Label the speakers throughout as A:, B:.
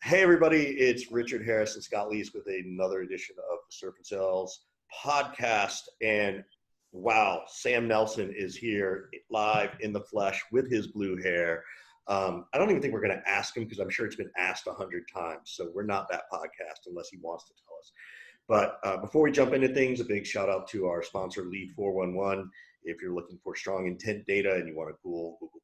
A: Hey everybody, it's Richard Harris and Scott Lees with another edition of the Surf and Sales podcast. And wow, Sam Nelson is here live in the flesh with his blue hair. I don't even think we're going to ask him because I'm sure it's been asked 100 times. So we're not that podcast unless he wants to tell us. But before we jump into things, a big shout out to our sponsor, Lead 411. If you're looking for strong intent data and you want a cool Google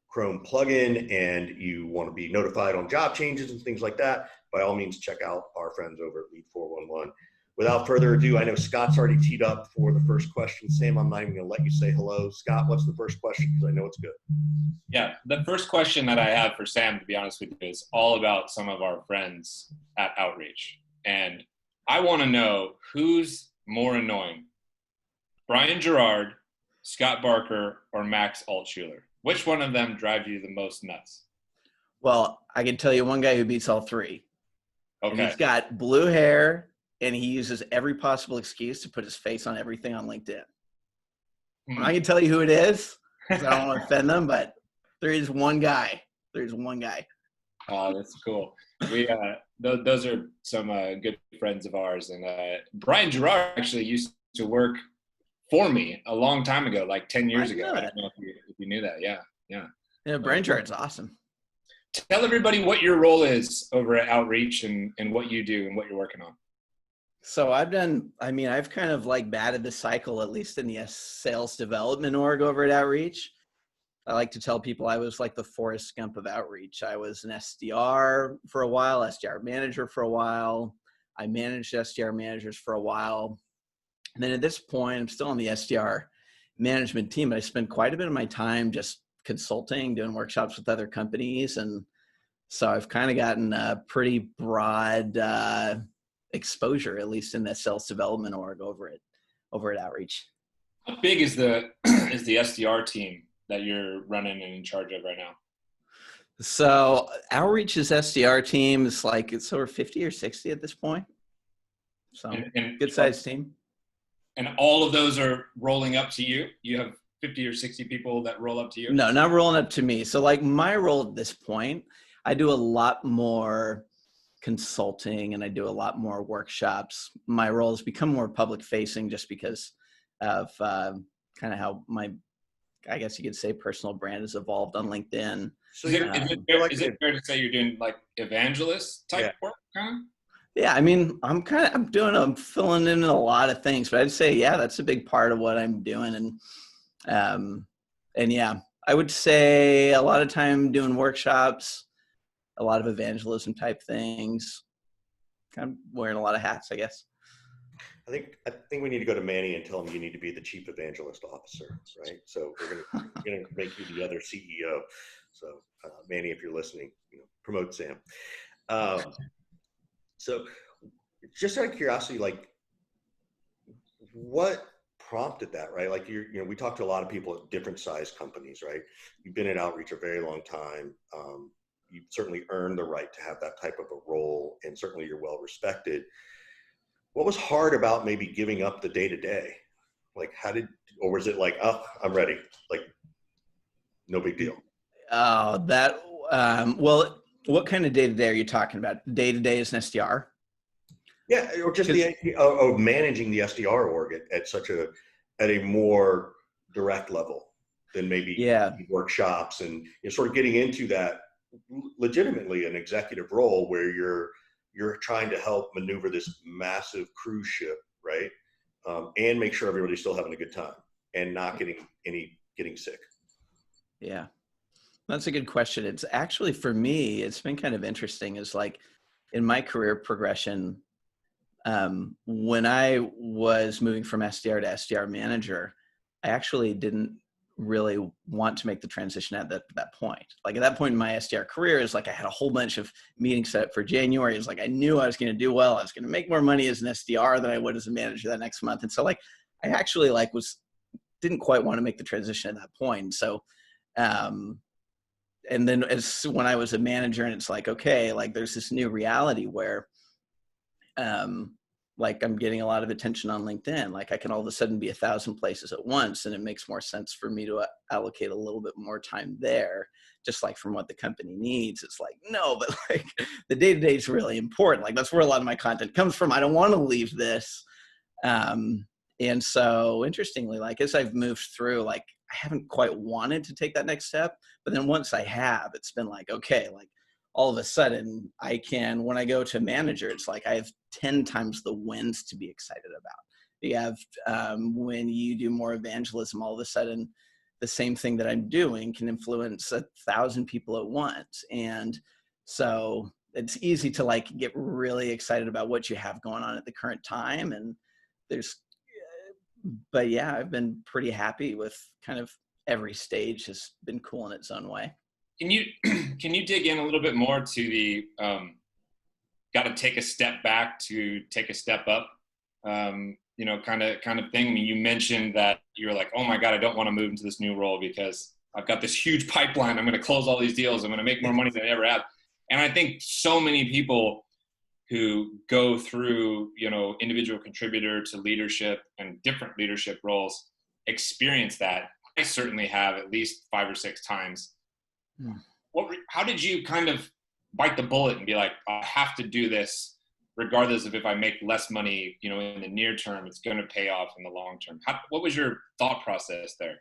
A: Chrome plugin and you want to be notified on job changes and things like that, by all means, check out our friends over at Lead 411. Without further ado, I know Scott's already teed up for the first question. Sam, I'm not even going to let you say hello. Scott, what's the first question? Because I know it's good.
B: Yeah, the first question that I have for Sam, to be honest with you, is all about some of our friends at Outreach. And I want to know who's more annoying, Brian Gerard, Scott Barker, or Max Altshuler? Which one of them drives you the most nuts?
C: Well, I can tell you one guy who beats all three.
B: Okay.
C: And he's got blue hair, and he uses every possible excuse to put his face on everything on LinkedIn. I can tell you who it is, because I don't want to offend them, but there is one guy. There's one guy.
B: Oh, that's cool. We those are some good friends of ours. And Brian Gerard actually used to work for me a long time ago, like 10 years ago. I don't know if you knew that. Yeah,
C: Brian Gerard's awesome.
B: Tell everybody what your role is over at Outreach and what you do and what you're working on.
C: So I've kind of like batted the cycle, at least in the sales development org over at Outreach. I like to tell people I was like the Forrest Gump of Outreach. I was an SDR for a while, SDR manager for a while. I managed SDR managers for a while. And then at this point, I'm still on the SDR management team, but I spend quite a bit of my time just consulting, doing workshops with other companies. And so I've kind of gotten a pretty broad exposure, at least in the sales development org over at Outreach.
B: How big is the SDR team that you're running and in charge of right now?
C: So Outreach's SDR team is like, it's over 50 or 60 at this point. So and good sized team.
B: And all of those are rolling up to you? You have 50 or 60 people that roll up to you?
C: No, not rolling up to me. So like my role at this point, I do a lot more consulting and I do a lot more workshops. My role has become more public facing just because of kind of how my, I guess you could say, personal brand has evolved on LinkedIn.
B: So is it fair to say you're doing like evangelist type work kind of?
C: Yeah, I mean, I'm filling in a lot of things, but I'd say, yeah, that's a big part of what I'm doing. And yeah, I would say a lot of time doing workshops, a lot of evangelism type things, kind of wearing a lot of hats, I guess.
A: I think we need to go to Manny and tell him you need to be the chief evangelist officer, right? So we're gonna make you the other CEO. So Manny, if you're listening, promote Sam. So just out of curiosity, like what prompted that, right? Like we talked to a lot of people at different size companies, right? You've been at Outreach a very long time. You've certainly earned the right to have that type of a role, and certainly you're well respected. What was hard about maybe giving up the day-to-day? Like or was it like, oh, I'm ready, like no big deal?
C: Well, what kind of day-to-day are you talking about? Day-to-day as an SDR?
A: Yeah, or just the idea of managing the SDR org at a more direct level than maybe workshops and sort of getting into that legitimately an executive role where you're trying to help maneuver this massive cruise ship, right? And make sure everybody's still having a good time and not getting sick.
C: Yeah. That's a good question. It's actually, for me, it's been kind of interesting is like in my career progression, when I was moving from SDR to SDR manager, I actually didn't really want to make the transition at that point. Like at that point in my SDR career is like I had a whole bunch of meetings set up for January. It's like I knew I was going to do well. I was going to make more money as an SDR than I would as a manager that next month. And so like I actually didn't quite want to make the transition at that point. So and then when I was a manager and it's like, okay, like there's this new reality where like I'm getting a lot of attention on LinkedIn. Like I can all of a sudden be 1,000 places at once, and it makes more sense for me to allocate a little bit more time there, just like from what the company needs. It's like, no, but like the day-to-day is really important. Like that's where a lot of my content comes from. I don't want to leave this. And so interestingly, like as I've moved through, like I haven't quite wanted to take that next step, but then once I have, it's been like, okay, like all of a sudden I can, when I go to manager, it's like I have 10 times the wins to be excited about. You have, when you do more evangelism, all of a sudden the same thing that I'm doing can influence 1,000 people at once. And so it's easy to like get really excited about what you have going on at the current time. And there's, but yeah, I've been pretty happy with kind of every stage has been cool in its own way.
B: Can you dig in a little bit more to the got to take a step back to take a step up, you know, kind of thing? I mean, you mentioned that you're like, oh my God, I don't want to move into this new role because I've got this huge pipeline. I'm going to close all these deals. I'm going to make more money than I ever have. And I think so many people who go through, you know, individual contributor to leadership and different leadership roles experience that. I certainly have at least 5 or 6 times. How did you kind of bite the bullet and be like, I have to do this regardless of if I make less money, you know, in the near term, it's going to pay off in the long term? What was your thought process there?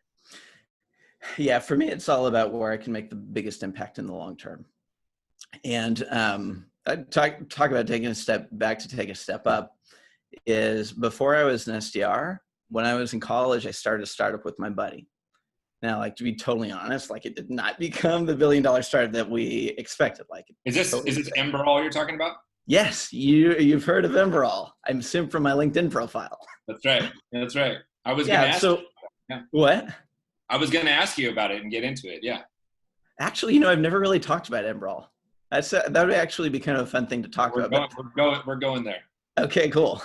C: Yeah, for me, it's all about where I can make the biggest impact in the long term. And I talk about taking a step back to take a step up is before I was an SDR, when I was in college, I started a startup with my buddy. Now, like to be totally honest, like it did not become the $1 billion startup that we expected. Like,
B: is this Emberall you're talking about?
C: Yes, you've heard of Emberall. I'm assuming from my LinkedIn profile.
B: That's right. That's right. I was going to ask.
C: So, what?
B: I was going to ask you about it and get into it. Yeah.
C: Actually, you know, I've never really talked about Emberall. That would actually be kind of a fun thing to talk about.
B: We're going there. Okay,
C: cool.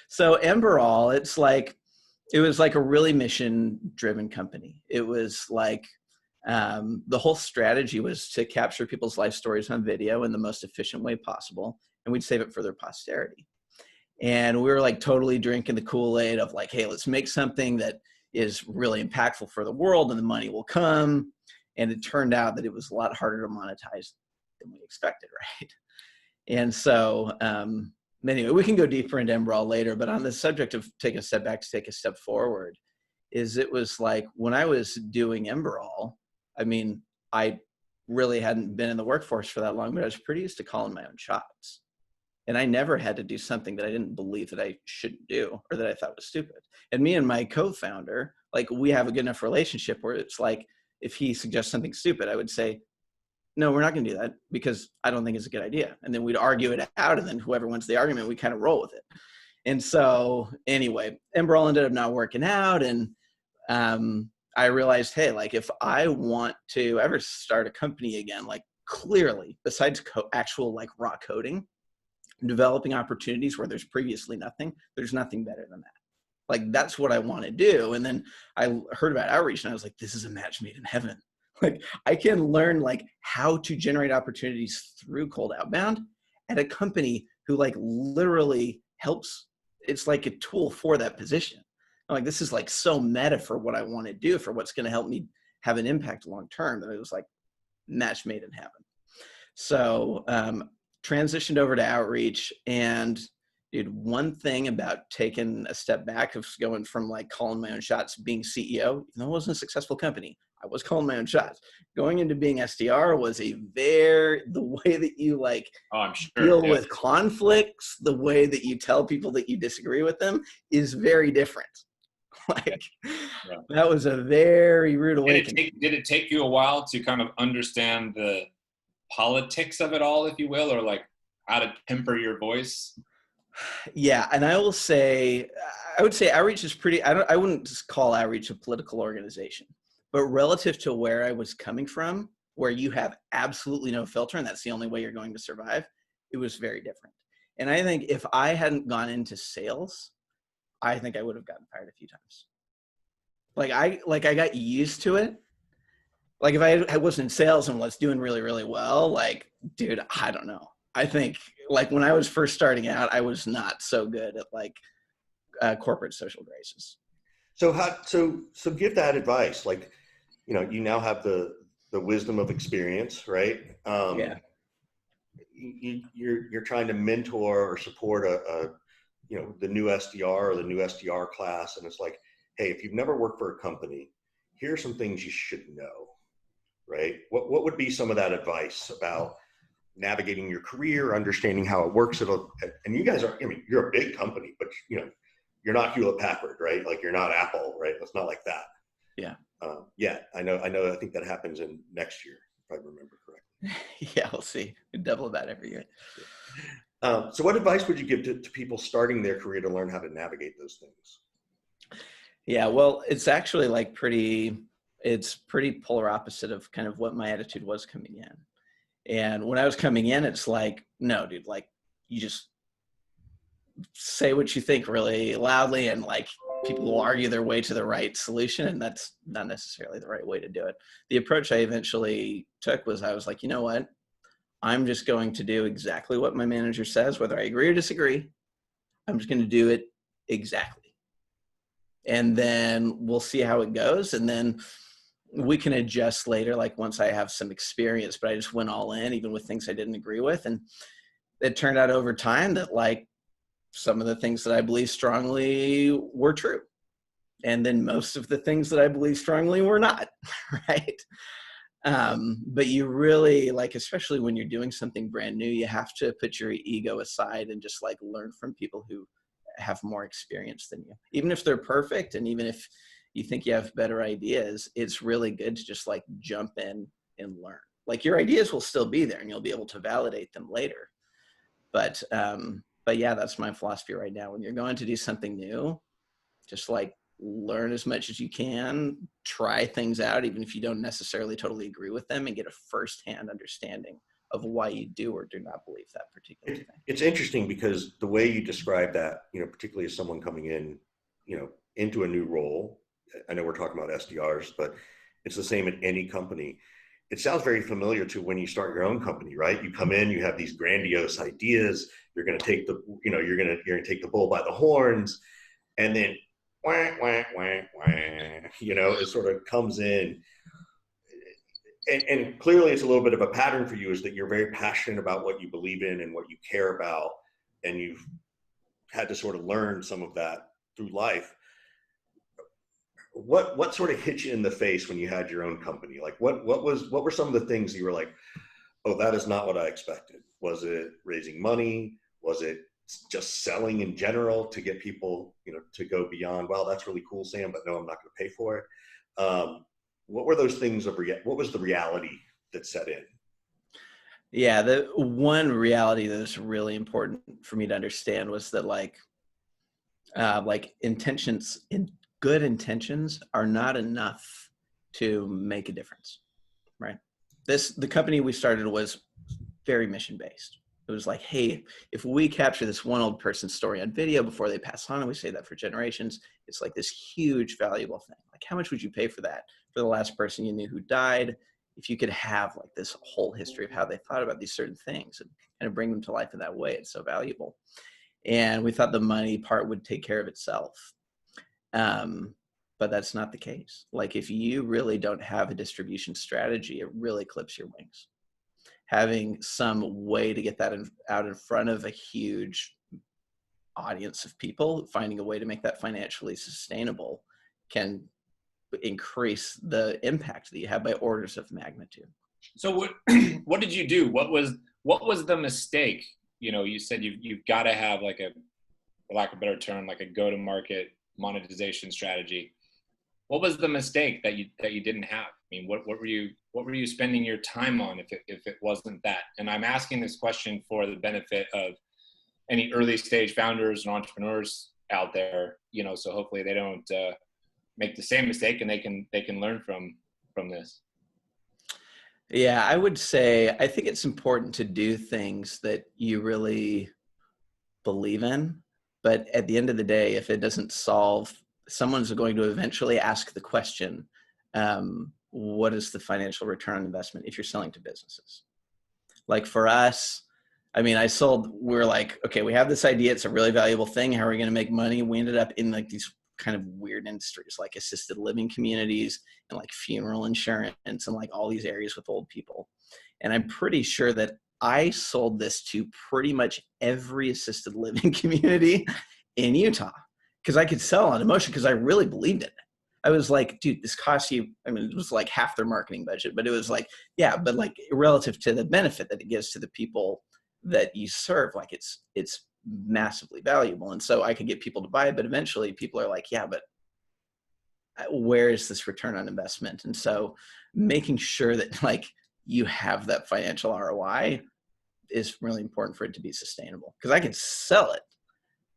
C: So Emberall, it was like a really mission-driven company. It was like the whole strategy was to capture people's life stories on video in the most efficient way possible, and we'd save it for their posterity. And we were like totally drinking the Kool-Aid of like, hey, let's make something that is really impactful for the world and the money will come. And it turned out that it was a lot harder to monetize than we expected, right? And so anyway, we can go deeper into Emberall later, but on the subject of take a step back to take a step forward, it was like when I was doing Emberall, I mean, I really hadn't been in the workforce for that long, but I was pretty used to calling my own shots. And I never had to do something that I didn't believe that I shouldn't do or that I thought was stupid. And me and my co-founder, like we have a good enough relationship where it's like, if he suggests something stupid, I would say, no, we're not going to do that because I don't think it's a good idea. And then we'd argue it out. And then whoever wins the argument, we kind of roll with it. And so anyway, Emberall ended up not working out. And I realized, hey, like if I want to ever start a company again, like clearly besides actual like raw coding, developing opportunities where there's previously nothing, there's nothing better than that. Like that's what I want to do. And then I heard about outreach and I was like, this is a match made in heaven. Like I can learn like how to generate opportunities through cold outbound at a company who like literally helps. It's like a tool for that position. I'm like, this is like so meta for what I want to do, for what's going to help me have an impact long term. That it was like match made in heaven. So transitioned over to outreach, and dude, one thing about taking a step back of going from like calling my own shots, being CEO, even though it wasn't a successful company, I was calling my own shots. Going into being SDR was the way that you like deal with conflicts, the way that you tell people that you disagree with them is very different. That was a very rude awakening.
B: Did it take you a while to kind of understand the politics of it all, if you will, or like how to temper your voice?
C: Yeah, and I would say outreach is pretty. I wouldn't just call outreach a political organization, but relative to where I was coming from, where you have absolutely no filter and that's the only way you're going to survive, it was very different. And I think if I hadn't gone into sales, I think I would have gotten fired a few times. I got used to it. Like if I wasn't in sales and was doing really, really well, like, dude, I don't know. I think like when I was first starting out, I was not so good at like corporate social graces.
A: So give that advice. Like, you now have the wisdom of experience, right?
C: Yeah.
A: You're trying to mentor or support the new SDR or the new SDR class, and it's like, hey, if you've never worked for a company, here are some things you should know, right? What would be some of that advice about navigating your career, understanding how it works? And you guys are, I mean, you're a big company, but you're not Hewlett Packard, right? Like you're not Apple, right? It's not like that.
C: Yeah.
A: Yeah, I know. I think that happens in next year, if I remember correctly.
C: Yeah, we'll see. We double that every year.
A: So what advice would you give to people starting their career to learn how to navigate those things?
C: Yeah, well, it's actually like it's pretty polar opposite of kind of what my attitude was coming in. And when I was coming in, it's like, no, dude, like you just say what you think really loudly, and like people will argue their way to the right solution, and that's not necessarily the right way to do it. The approach I eventually took was I was like, you know what? I'm just going to do exactly what my manager says, whether I agree or disagree. I'm just going to do it exactly. And then we'll see how it goes. And then we can adjust later, like once I have some experience, but I just went all in, even with things I didn't agree with. And it turned out over time that like some of the things that I believe strongly were true. And then most of the things that I believe strongly were not, right? But you really, like, especially when you're doing something brand new, you have to put your ego aside and just like learn from people who have more experience than you. Even if they're perfect, and even if you think you have better ideas, it's really good to just like jump in and learn. Like your ideas will still be there and you'll be able to validate them later. But yeah, that's my philosophy right now. When you're going to do something new, just like learn as much as you can, try things out, even if you don't necessarily totally agree with them, and get a firsthand understanding of why you do or do not believe that particular thing.
A: It's interesting because the way you describe that, particularly as someone coming in, into a new role, I know we're talking about SDRs, but it's the same at any company. It sounds very familiar to when you start your own company, right? You come in, you have these grandiose ideas. You're going to take you're going to take the bull by the horns, and then wah, wah, wah, wah, it sort of comes in. And clearly it's a little bit of a pattern for you, is that you're very passionate about what you believe in and what you care about. And you've had to sort of learn some of that through life. What sort of hit you in the face when you had your own company? Like what were some of the things you were like, oh, that is not what I expected? Was it raising money? Was it just selling in general to get people, to go beyond, wow, that's really cool, Sam, but no, I'm not going to pay for it. What were those things what was the reality that set in?
C: Yeah, the one reality that is really important for me to understand was that like good intentions are not enough to make a difference, right? The company we started was very mission based. It was like, hey, if we capture this one old person's story on video before they pass on, and we say that for generations, it's like this huge valuable thing. Like, how much would you pay for that, for the last person you knew who died? If you could have like this whole history of how they thought about these certain things and kind of bring them to life in that way, it's so valuable. And we thought the money part would take care of itself. But that's not the case. Like if you really don't have a distribution strategy, it really clips your wings. Having some way to get that out in front of a huge audience of people, finding a way to make that financially sustainable can increase the impact that you have by orders of magnitude.
B: So what did you do? What was the mistake? You said you've got to have like for lack of a better term, like a go-to-market monetization strategy. What was the mistake that you didn't have? I mean, what were you spending your time on if it wasn't that? And I'm asking this question for the benefit of any early stage founders and entrepreneurs out there, so hopefully they don't make the same mistake and they can learn from this.
C: Yeah, I would say, I think it's important to do things that you really believe in, but at the end of the day, if it doesn't solve, someone's going to eventually ask the question, what is the financial return on investment if you're selling to businesses? Like for us, I mean, we're like, okay, we have this idea. It's a really valuable thing. How are we going to make money? We ended up in like these kind of weird industries, like assisted living communities and like funeral insurance and like all these areas with old people. And I'm pretty sure that I sold this to pretty much every assisted living community in Utah because I could sell on emotion because I really believed in it. I was like, dude, this costs you, I mean, it was like half their marketing budget, but it was like, yeah, but like relative to the benefit that it gives to the people that you serve, like it's massively valuable. And so I could get people to buy it, but eventually people are like, yeah, but where is this return on investment? And so making sure that like you have that financial ROI is really important for it to be sustainable, because I can sell it,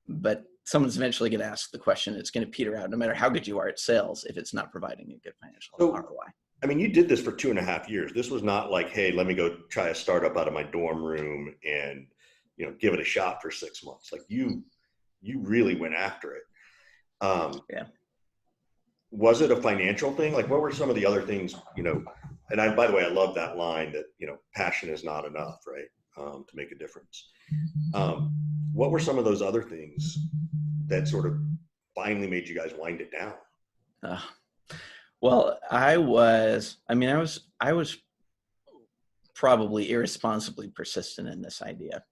C: but someone's eventually going to ask the question. It's going to peter out no matter how good you are at sales if it's not providing a good financial ROI.
A: I mean, you did this for 2.5 years. This was not like, hey, let me go try a startup out of my dorm room and, you know, give it a shot for 6 months. Like you really went after it.
C: Yeah.
A: Was it a financial thing? Like, what were some of the other things, you know, and by the way, I love that line that, you know, passion is not enough, right? To make a difference. What were some of those other things that sort of finally made you guys wind it down?
C: Well, I was probably irresponsibly persistent in this idea.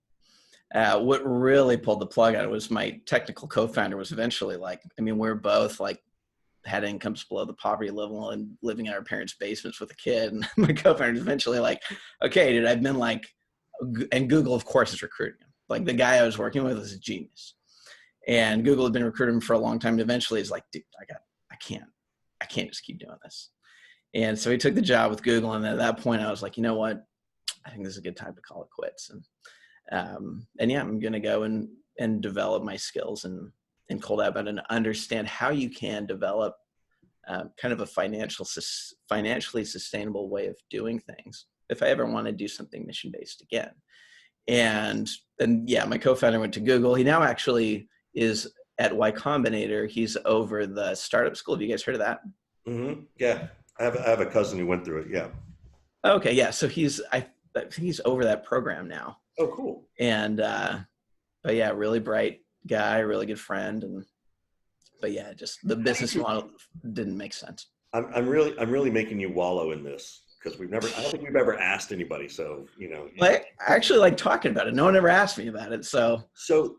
C: What really pulled the plug on it was my technical co-founder was eventually like, I mean, we're both like had incomes below the poverty level and living in our parents' basements with a kid. And my co-founder was eventually like, okay, dude, I've been like, and Google, of course, is recruiting him. Like the guy I was working with is a genius. And Google had been recruiting him for a long time. And eventually he's like, dude, I can't just keep doing this. And so he took the job with Google. And then at that point I was like, you know what? I think this is a good time to call it quits. And yeah, I'm going to go and develop my skills and cold outbound and understand how you can develop kind of a financially sustainable way of doing things if I ever want to do something mission-based again. And then, yeah, my co-founder went to Google. He now actually is at Y Combinator. He's over the startup school. Have you guys heard of that?
A: Mm-hmm. Yeah. I have a cousin who went through it. Yeah.
C: Okay. Yeah. So I think he's over that program now.
A: Oh, cool.
C: And, but yeah, really bright guy, really good friend. But yeah, just the business model didn't make sense.
A: I'm really making you wallow in this because I don't think we've ever asked anybody. So, you know,
C: I actually like talking about it. No one ever asked me about it. So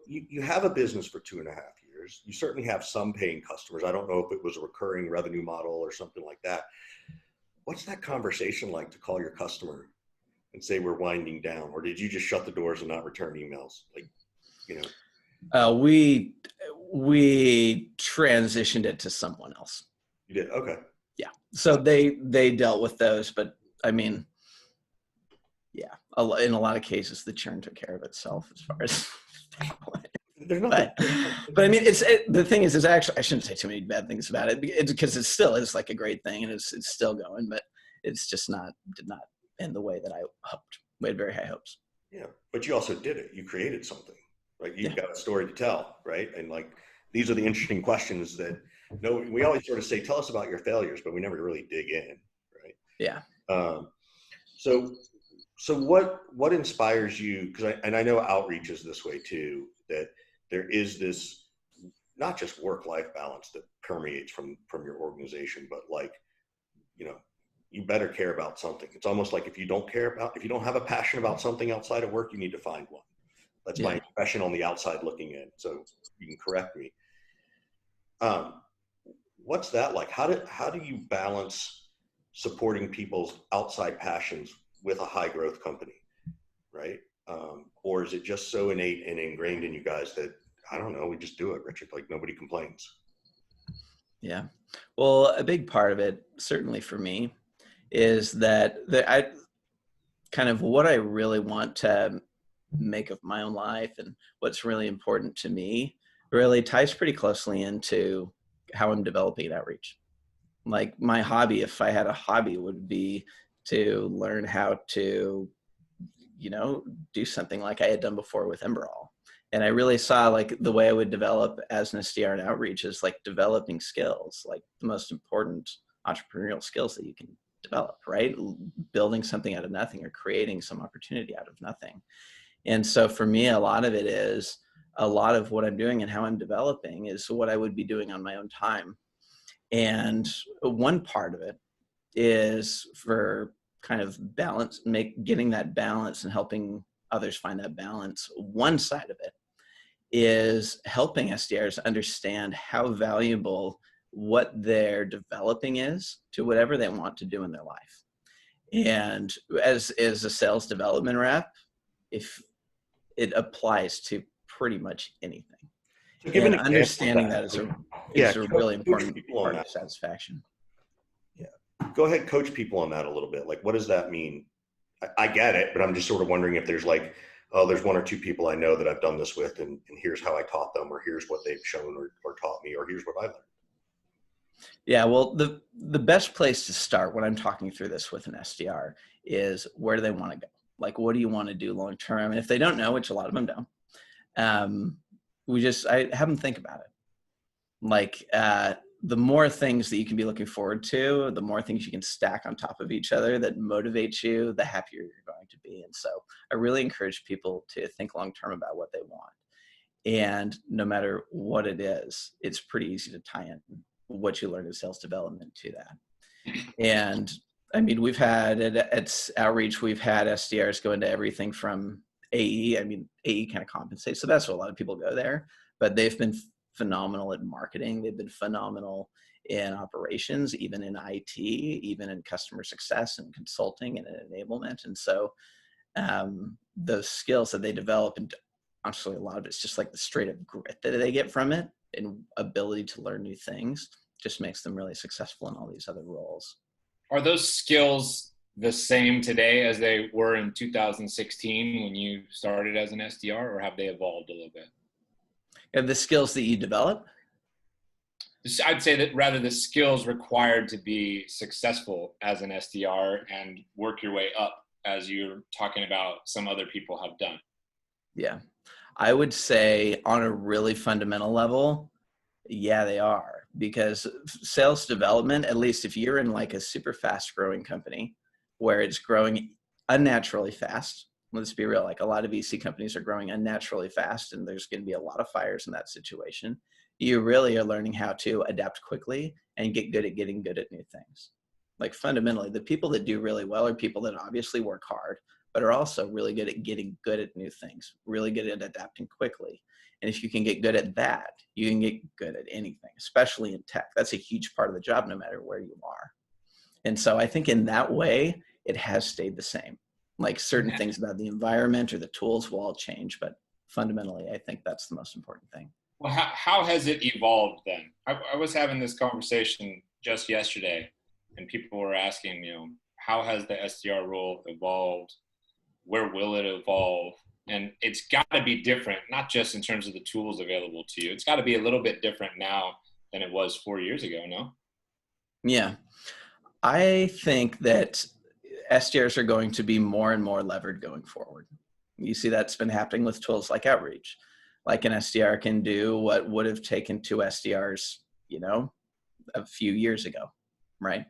A: you have a business for 2.5 years. You certainly have some paying customers. I don't know if it was a recurring revenue model or something like that. What's that conversation like to call your customer and say we're winding down, or did you just shut the doors and not return emails? Like, you know,
C: we transitioned it to someone else.
A: You did? Okay.
C: Yeah. So they dealt with those, but I mean, yeah, in a lot of cases, the churn took care of itself as far as. But I mean, the thing is actually, I shouldn't say too many bad things about it because it still is like a great thing and it's still going, but it's just did not end the way that I hoped. We had very high hopes.
A: Yeah, but you also did it. You created something, right? You've got a story to tell, right? And like, these are the interesting questions that we always sort of say, tell us about your failures, but we never really dig in, right?
C: Yeah.
A: So what inspires you? Because I know outreach is this way too, that there is this not just work-life balance that permeates from your organization, but like, you know, you better care about something. It's almost like if you don't have a passion about something outside of work, you need to find one. That's my impression on the outside looking in. So you can correct me. What's that like? How do you balance supporting people's outside passions with a high growth company, right? Or is it just so innate and ingrained in you guys that, I don't know, we just do it, Richard, like nobody complains?
C: Yeah. Well, a big part of it, certainly for me, is that I kind of what I really want to make of my own life and what's really important to me really ties pretty closely into how I'm developing outreach. Like my hobby, if I had a hobby, would be to learn how to, you know, do something like I had done before with Emberall. And I really saw like the way I would develop as an SDR in outreach is like developing skills, like the most important entrepreneurial skills that you can develop, right? Building something out of nothing or creating some opportunity out of nothing. And so for me, a lot of it is a lot of what I'm doing and how I'm developing is what I would be doing on my own time. And one part of it is for kind of balance, getting that balance and helping others find that balance. One side of it is helping SDRs understand how valuable what they're developing is to whatever they want to do in their life. And as a sales development rep, if it applies to pretty much anything.
A: So give
C: And
A: an example
C: understanding
A: of
C: that is a
A: coach
C: really important
A: people on
C: part
A: that.
C: of satisfaction.
A: Yeah. Go ahead, coach people on that a little bit. Like, what does that mean? I get it, but I'm just sort of wondering if there's like, oh, there's one or two people I know that I've done this with, and here's how I taught them, or here's what they've shown or taught me, or here's what I learned.
C: Yeah, well, the best place to start when I'm talking through this with an SDR is where do they want to go? Like, what do you want to do long term? And if they don't know, which a lot of them don't, I have them think about it. Like, the more things that you can be looking forward to, the more things you can stack on top of each other that motivate you, the happier you're going to be. And so I really encourage people to think long term about what they want. And no matter what it is, it's pretty easy to tie in what you learn in sales development to that. And I mean, we've had at Outreach, we've had SDRs go into everything from AE. I mean, AE kind of compensates. So that's what a lot of people go there, but they've been phenomenal at marketing. They've been phenomenal in operations, even in IT, even in customer success and consulting and enablement. And so those skills that they develop, and honestly, a lot of it's just like the straight up grit that they get from it and ability to learn new things just makes them really successful in all these other roles.
B: Are those skills the same today as they were in 2016 when you started as an SDR, or have they evolved a little bit?
C: And the skills that you develop?
B: I'd say that rather the skills required to be successful as an SDR and work your way up, as you're talking about some other people have done.
C: Yeah, I would say on a really fundamental level, yeah, they are, because sales development, at least if you're in like a super fast growing company where it's growing unnaturally fast, let's be real, like a lot of VC companies are growing unnaturally fast and there's going to be a lot of fires in that situation. You really are learning how to adapt quickly and get good at getting good at new things. Like fundamentally, the people that do really well are people that obviously work hard, but are also really good at getting good at new things, really good at adapting quickly. And if you can get good at that, you can get good at anything, especially in tech. That's a huge part of the job, no matter where you are. And so I think in that way, it has stayed the same. Like certain things about the environment or the tools will all change, but fundamentally, I think that's the most important thing.
B: Well, how has it evolved then? I was having this conversation just yesterday, and people were asking, how has the SDR role evolved? Where will it evolve? And it's got to be different, not just in terms of the tools available to you. It's got to be a little bit different now than it was 4 years ago, no?
C: Yeah. I think that SDRs are going to be more and more levered going forward. You see that's been happening with tools like Outreach. Like an SDR can do what would have taken two SDRs, a few years ago, right?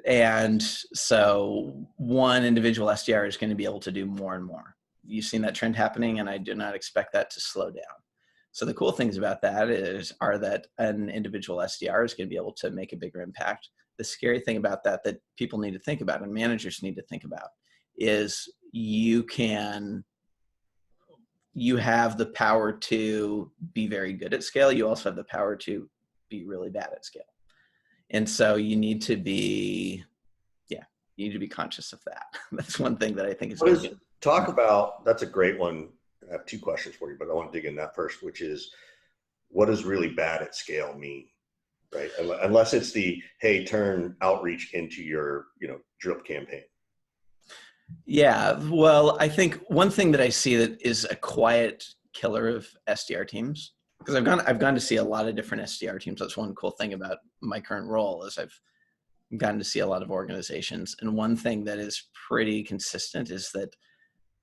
C: And so one individual SDR is going to be able to do more and more. You've seen that trend happening, and I do not expect that to slow down. So the cool things about that are that an individual SDR is going to be able to make a bigger impact. The scary thing about that people need to think about and managers need to think about is you have the power to be very good at scale. You also have the power to be really bad at scale. And so you need to be conscious of that. That's one thing that I think is good.
A: Talk about, that's a great one. I have two questions for you, but I want to dig in that first, which is, what does really bad at scale mean? Right? Unless it's hey, turn Outreach into your, drip campaign.
C: Yeah. Well, I think one thing that I see that is a quiet killer of SDR teams, because I've gone to see a lot of different SDR teams. That's one cool thing about my current role is I've gotten to see a lot of organizations. And one thing that is pretty consistent is that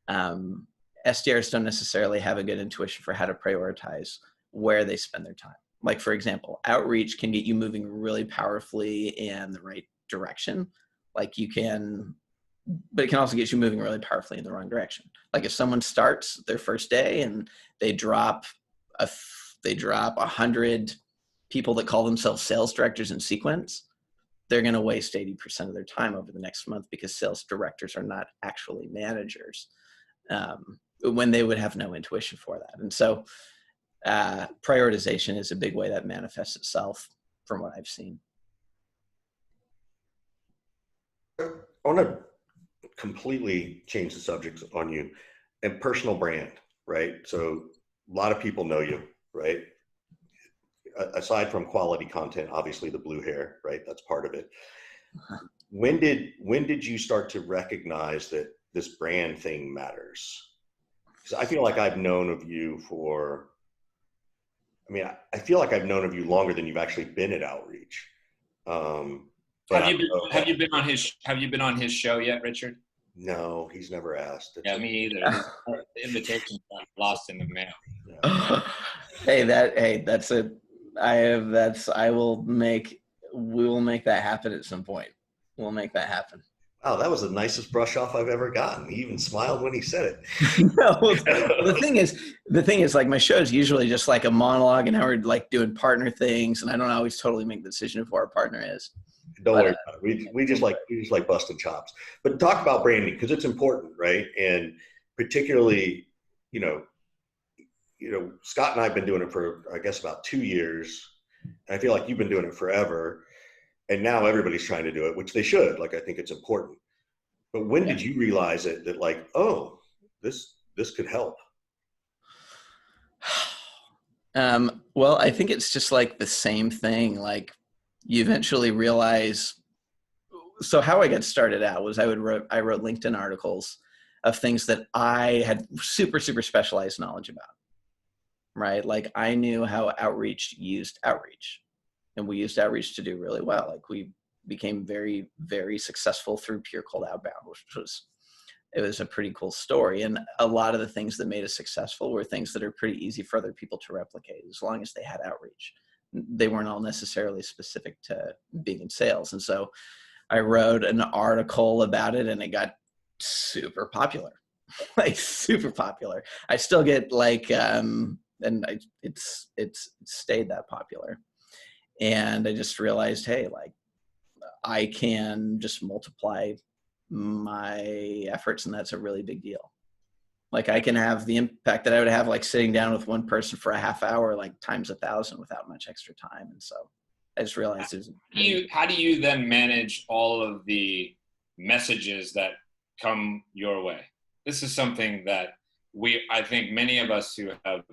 C: SDRs don't necessarily have a good intuition for how to prioritize where they spend their time. Like, for example, Outreach can get you moving really powerfully in the right direction. Like you can but it can also get you moving really powerfully in the wrong direction. Like if someone starts their first day and they drop 100 people that call themselves sales directors in sequence, they're going to waste 80% of their time over the next month because sales directors are not actually managers, when they would have no intuition for that. And so prioritization is a big way that manifests itself from what I've seen.
A: I want to completely change the subject on you and personal brand, right? So a lot of people know you, right? Aside from quality content, obviously the blue hair, right? That's part of it. When did you start to recognize that this brand thing matters? Because I feel like I've known of you for, I feel like I've known of you longer than you've actually been at Outreach.
B: Have you been on his show yet, Richard?
A: No, he's never asked.
B: Yeah, me either. The invitation got lost in the mail.
A: Yeah.
C: We will make that happen at some point. We'll make that happen.
A: Wow, that was the nicest brush off I've ever gotten. He even smiled when he said it.
C: No, the thing is like my show is usually just like a monologue, and now we're like doing partner things, and I don't always totally make the decision of who our partner is.
A: Don't worry about it. We just like busting chops. But talk about branding because it's important, right? And particularly, Scott and I have been doing it for I guess about 2 years, and I feel like you've been doing it forever. And now everybody's trying to do it, which they should. Like I think it's important. But when did you realize that like, oh, this could help?
C: Well, I think it's just like the same thing. Like you eventually realize. So how I got started out was I wrote LinkedIn articles of things that I had super, super specialized knowledge about, right? Like I knew how Outreach used Outreach, and we used Outreach to do really well. Like we became very, very successful through pure cold outbound, which was a pretty cool story. And a lot of the things that made us successful were things that are pretty easy for other people to replicate as long as they had outreach. They weren't all necessarily specific to being in sales. And so I wrote an article about it and it got super popular, like super popular. I still get like, it's stayed that popular. And I just realized, hey, like I can just multiply my efforts, and that's a really big deal. Like I can have the impact that I would have like sitting down with one person for a half hour, like times 1,000 without much extra time. And so I just realized
B: how do you then manage all of the messages that come your way? This is something that I think many of us who have,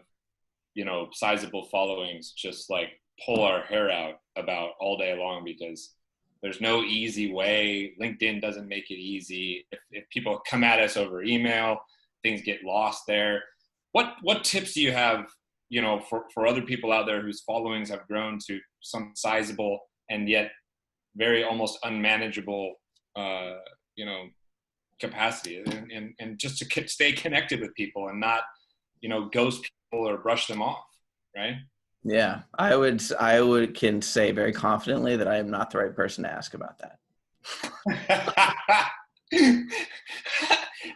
B: sizable followings just like pull our hair out about all day long because there's no easy way. LinkedIn doesn't make it easy. If people come at us over email, things get lost there. What tips do you have, for other people out there whose followings have grown to some sizable and yet very almost unmanageable, capacity and just to stay connected with people and not, ghost people or brush them off, right?
C: Yeah, I can say very confidently that I am not the right person to ask about that.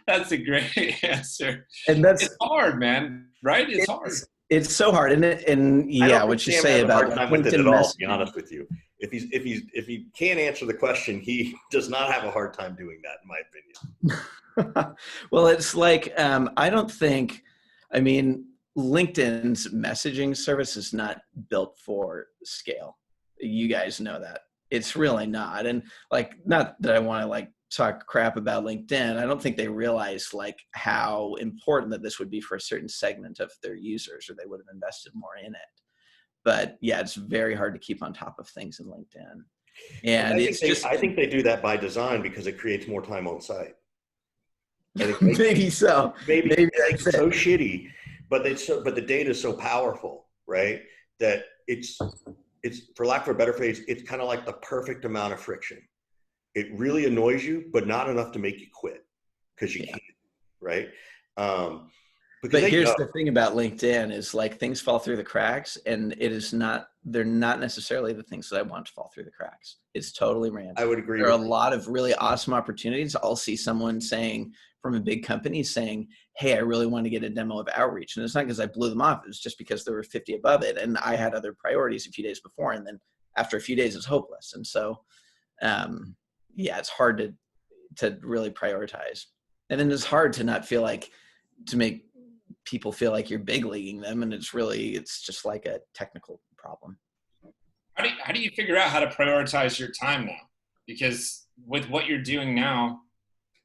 B: That's a great answer.
C: And
B: it's hard, man. Right? It's hard.
C: It's so hard. And yeah, what you say about
A: LinkedIn at all, to be honest with you. If he can't answer the question, he does not have a hard time doing that, in my opinion.
C: Well, it's like LinkedIn's messaging service is not built for scale. You guys know that. It's really not. And like, not that I want to like talk crap about LinkedIn. I don't think they realize like how important that this would be for a certain segment of their users, or they would have invested more in it. But yeah, it's very hard to keep on top of things in LinkedIn. And
A: I think they do that by design because it creates more time on site.
C: Maybe so.
A: Maybe it's so shitty. But the data is so powerful, right? That it's for lack of a better phrase, it's kind of like the perfect amount of friction. It really annoys you, but not enough to make you quit because you can't, right? But
C: But here's the thing about LinkedIn is like things fall through the cracks, and they're not necessarily the things that I want to fall through the cracks. It's totally random.
A: I would agree.
C: There are a lot of really awesome opportunities. I'll see someone saying from a big company saying, hey, I really want to get a demo of outreach. And it's not because I blew them off. It was just because there were 50 above it. And I had other priorities a few days before. And then after a few days, it's hopeless. And so, it's hard to really prioritize. And then it's hard to not feel like, to make people feel like you're big leaguing them. And it's just like a technical problem.
B: How do you figure out how to prioritize your time now? Because with what you're doing now,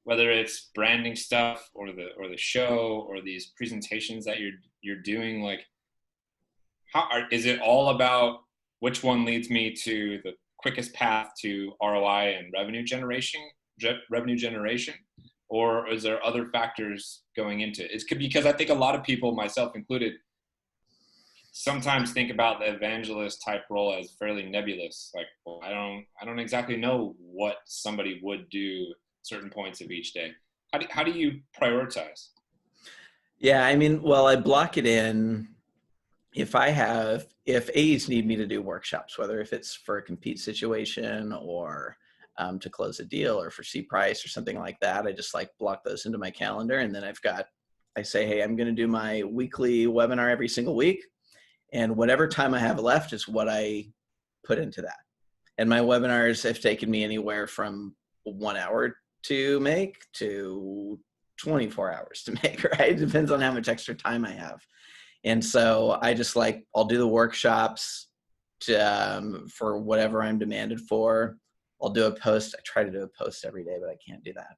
B: whether it's branding stuff or the show or these presentations that you're doing, like is it all about which one leads me to the quickest path to ROI and revenue generation, or is there other factors going into it? Because I think a lot of people, myself included, sometimes think about the evangelist type role as fairly nebulous. Like, well, I don't exactly know what somebody would do at certain points of each day. How do you prioritize?
C: Yeah, I mean, well, I block it in if A's need me to do workshops, whether if it's for a compete situation or to close a deal or for C price or something like that, I just like block those into my calendar. And then I say, hey, I'm going to do my weekly webinar every single week. And whatever time I have left is what I put into that. And my webinars have taken me anywhere from 1 hour to make to 24 hours to make, right? It depends on how much extra time I have. And so I just I'll do the workshops for whatever I'm demanded for. I'll do a post. I try to do a post every day, but I can't do that.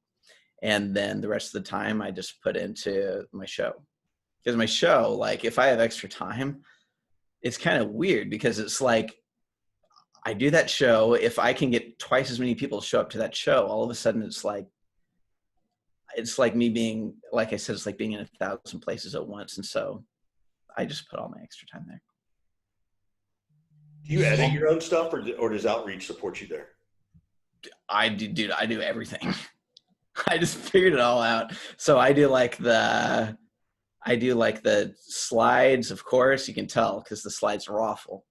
C: And then the rest of the time I just put into my show. Because my show, if I have extra time, it's kind of weird because it's I do that show. If I can get twice as many people to show up to that show, all of a sudden it's like me being, like I said, it's like being in 1,000 places at once. And so I just put all my extra time there.
A: Do you edit your own stuff or does Outreach support you there?
C: I do everything. I just figured it all out. So I do the slides, of course, you can tell because the slides are awful.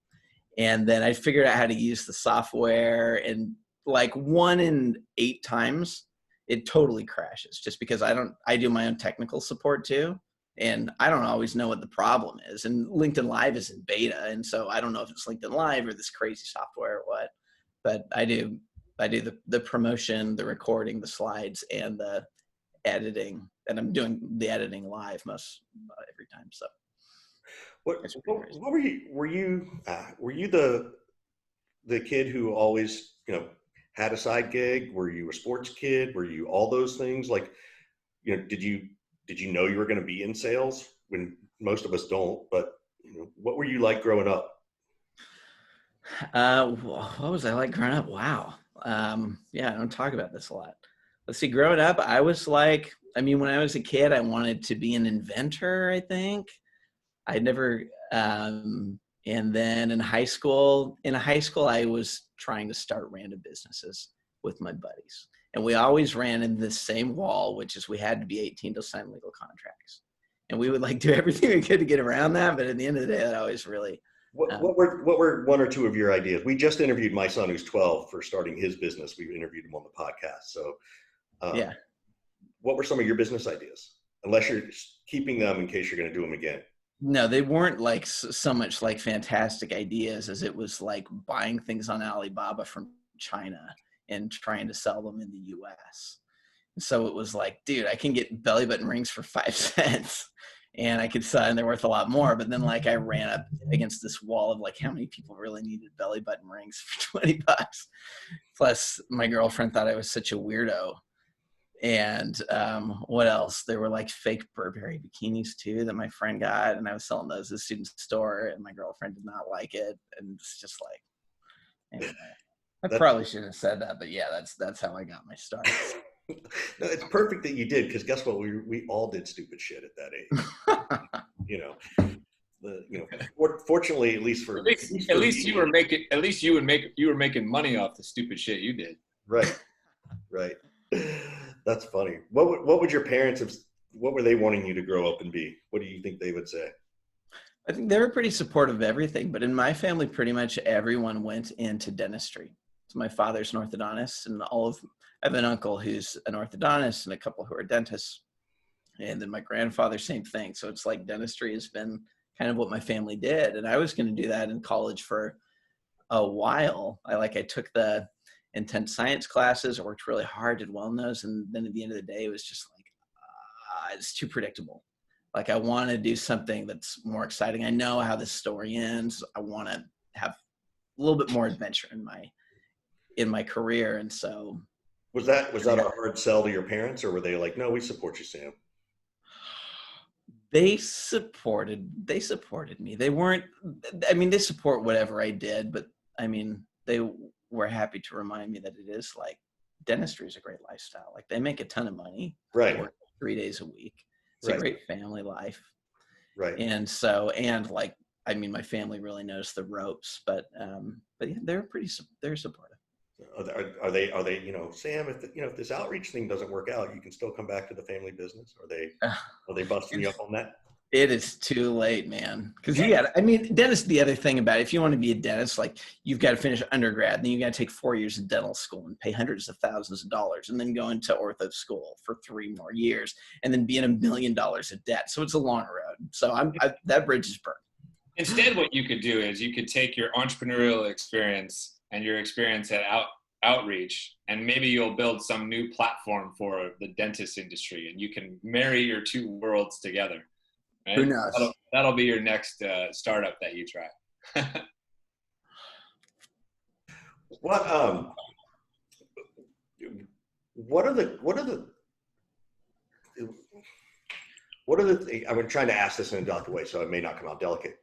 C: And then I figured out how to use the software, and 1 in 8 times it totally crashes just because I do my own technical support too. And I don't always know what the problem is. And LinkedIn Live is in beta. And so I don't know if it's LinkedIn Live or this crazy software or what, but I do the promotion, the recording, the slides, and the editing. And I'm doing the editing live every time. So
A: what were you the kid who always, had a side gig? Were you a sports kid? Were you all those things? Did you know you were going to be in sales when most of us don't, but what were you like growing up?
C: What was I like growing up? Wow. I don't talk about this a lot. Let's see, growing up, I was when I was a kid, I wanted to be an inventor, I think. I never, and then in high school, I was trying to start random businesses with my buddies. And we always ran in this same wall, which is we had to be 18 to sign legal contracts. And we would do everything we could to get around that. But at the end of the day, that always really.
A: What were 1 or 2 of your ideas? We just interviewed my son who's 12 for starting his business. We interviewed him on the podcast. So
C: yeah.
A: What were some of your business ideas? Unless you're keeping them in case you're going to do them again.
C: No, they weren't so much fantastic ideas as it was buying things on Alibaba from China and trying to sell them in the US. So it was dude, I can get belly button rings for 5 cents and I could sell, and they're worth a lot more. But then I ran up against this wall of how many people really needed belly button rings for $20. Plus my girlfriend thought I was such a weirdo. And what else? There were fake Burberry bikinis too that my friend got, and I was selling those at the student store, and my girlfriend did not like it. And it's just anyway. I probably shouldn't have said that, but yeah, that's how I got my start.
A: No, it's perfect that you did, because guess what? We all did stupid shit at that age. Fortunately, at least
B: you were making money off the stupid shit you did.
A: Right. That's funny. What would your parents have? what were they wanting you to grow up and be? What do you think they would say?
C: I think they were pretty supportive of everything, but in my family, pretty much everyone went into dentistry. So my father's an orthodontist, and I have an uncle who's an orthodontist and a couple who are dentists. And then my grandfather, same thing. So it's like dentistry has been kind of what my family did. And I was going to do that in college for a while. I took the intense science classes, I worked really hard, did well in those. And then at the end of the day, it was just like, it's too predictable. Like I want to do something that's more exciting. I know how this story ends. I want to have a little bit more adventure in my career. And so
A: Was that a hard sell to your parents, or were they like, no, we support you, Sam?
C: they supported me. They weren't, I mean, they support whatever I did, but I mean, they were happy to remind me that it is like dentistry is a great lifestyle. Like they make a ton of money.
A: Right.
C: They work 3 days a week. It's
A: Right.
C: a great family life.
A: Right.
C: And so, and like, I mean, my family really knows the ropes, but yeah, they're supportive.
A: Are they, you know, Sam, if this outreach thing doesn't work out, you can still come back to the family business? Are they busting you up on that?
C: It is too late, man. Because dentist, the other thing about it, if you want to be a dentist, like you've got to finish undergrad, then you got to take 4 years of dental school and pay hundreds of thousands of dollars, and then go into ortho school for 3 more years, and then be in $1 million of debt. So it's a long road. So that bridge is burned.
B: Instead, what you could do is you could take your entrepreneurial experience and your experience at outreach, and maybe you'll build some new platform for the dentist industry, and you can marry your two worlds together. Right?
C: Who knows?
B: That'll be your next startup that you try.
A: What are the I'm trying to ask this in a delicate way, so it may not come out delicate.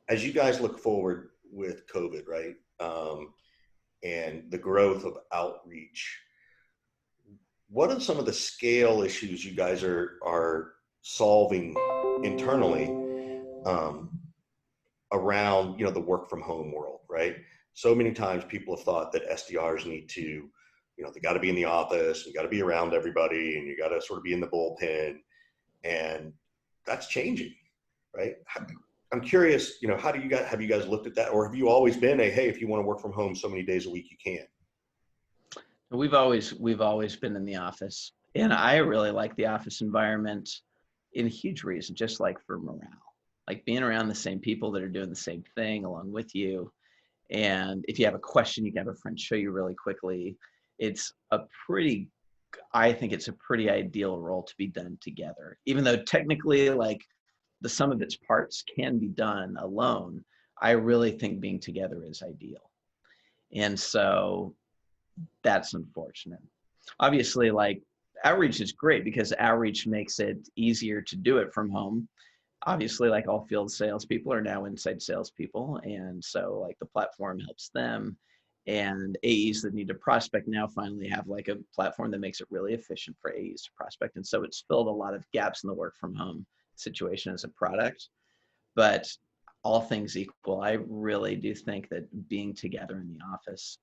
A: As you guys look forward with COVID, right, and the growth of outreach, what are some of the scale issues you guys are solving internally around, you know, the work from home world, right? So many times people have thought that SDRs need to, you know, they got to be in the office, you got to be around everybody, and you got to sort of be in the bullpen, and that's changing, right? I'm curious, you know, have you guys looked at that, or have you always been hey, if you want to work from home so many days a week, you can?
C: We've always been in the office, and I really like the office environment in a huge reason, just like for morale, like being around the same people that are doing the same thing along with you. And if you have a question, you can have a friend show you really quickly. I think it's a pretty ideal role to be done together, even though technically like the sum of its parts can be done alone. I really think being together is ideal. And so that's unfortunate. Obviously, like outreach is great because outreach makes it easier to do it from home. Obviously, like all field salespeople are now inside salespeople. And so like the platform helps them. And AEs that need to prospect now finally have like a platform that makes it really efficient for AEs to prospect. And so it's filled a lot of gaps in the work from home situation as a product. But all things equal, I really do think that being together in the office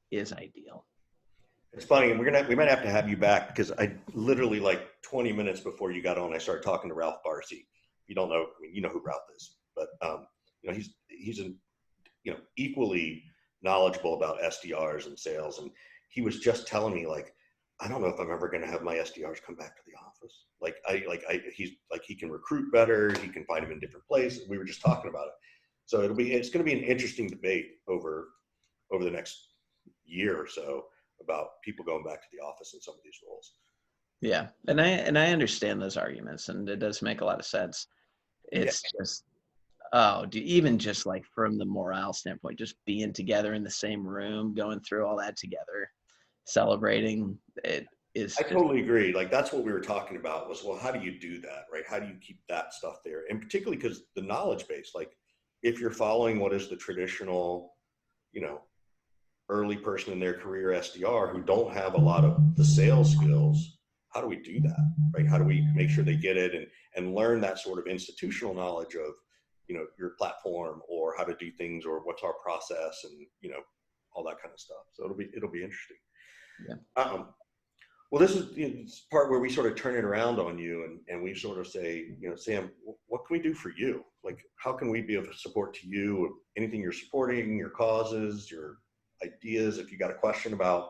C: is ideal.
A: It's funny, and we might have to have you back, because I literally, like 20 minutes before you got on, I started talking to Ralph Barcy. If you don't know, I mean, you know who Ralph is, but you know, he's an, you know, equally knowledgeable about SDRs and sales, and he was just telling me, like, I don't know if I'm ever going to have my SDRs come back to the office. He's like, he can recruit better, he can find them in different places. We were just talking about it, so it's going to be an interesting debate over the next year or so about people going back to the office in some of these roles.
C: Yeah, and I understand those arguments, and it does make a lot of sense. It's just, even just like from the morale standpoint, just being together in the same room, going through all that together, celebrating it is.
A: I totally agree. Like that's what we were talking about was, well, how do you do that, right? How do you keep that stuff there? And particularly because the knowledge base, like if you're following what is the traditional, you know, early person in their career SDR who don't have a lot of the sales skills, how do we do that, right? How do we make sure they get it and learn that sort of institutional knowledge of, you know, your platform or how to do things or what's our process and, you know, all that kind of stuff. So it'll be interesting.
C: Yeah.
A: Well, this is this part where we sort of turn it around on you, and we sort of say, Sam, what can we do for you? Like, how can we be of support to you? Anything you're supporting, your causes, your ideas. If you got a question about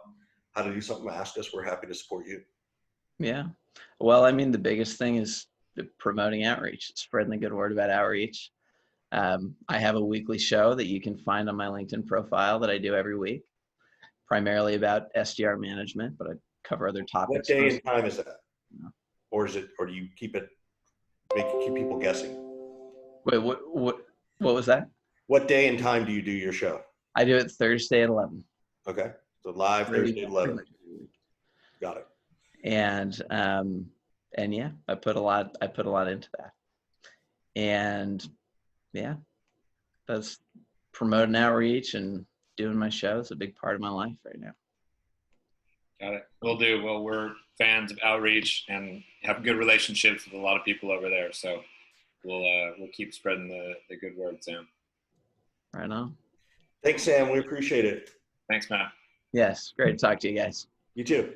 A: how to do something, ask us. We're happy to support you.
C: Yeah. Well, I mean, the biggest thing is promoting outreach, spreading the good word about outreach. I have a weekly show that you can find on my LinkedIn profile that I do every week, primarily about SDR management, but I cover other topics.
A: What day and time is that? Or do you keep people guessing?
C: Wait, what was that?
A: What day and time do you do your show?
C: I do it Thursday at 11.
A: Okay. So live Thursday at 11. Got it.
C: And yeah, I put a lot into that. And yeah, that's promoting outreach and doing my show is a big part of my life right now.
B: Got it. Will do. Well, we're fans of outreach and have good relationships with a lot of people over there. So we'll keep spreading the good word, Sam.
C: Right on.
A: Thanks, Sam. We appreciate it.
B: Thanks, Matt.
C: Yes. Great to talk to you guys.
A: You too.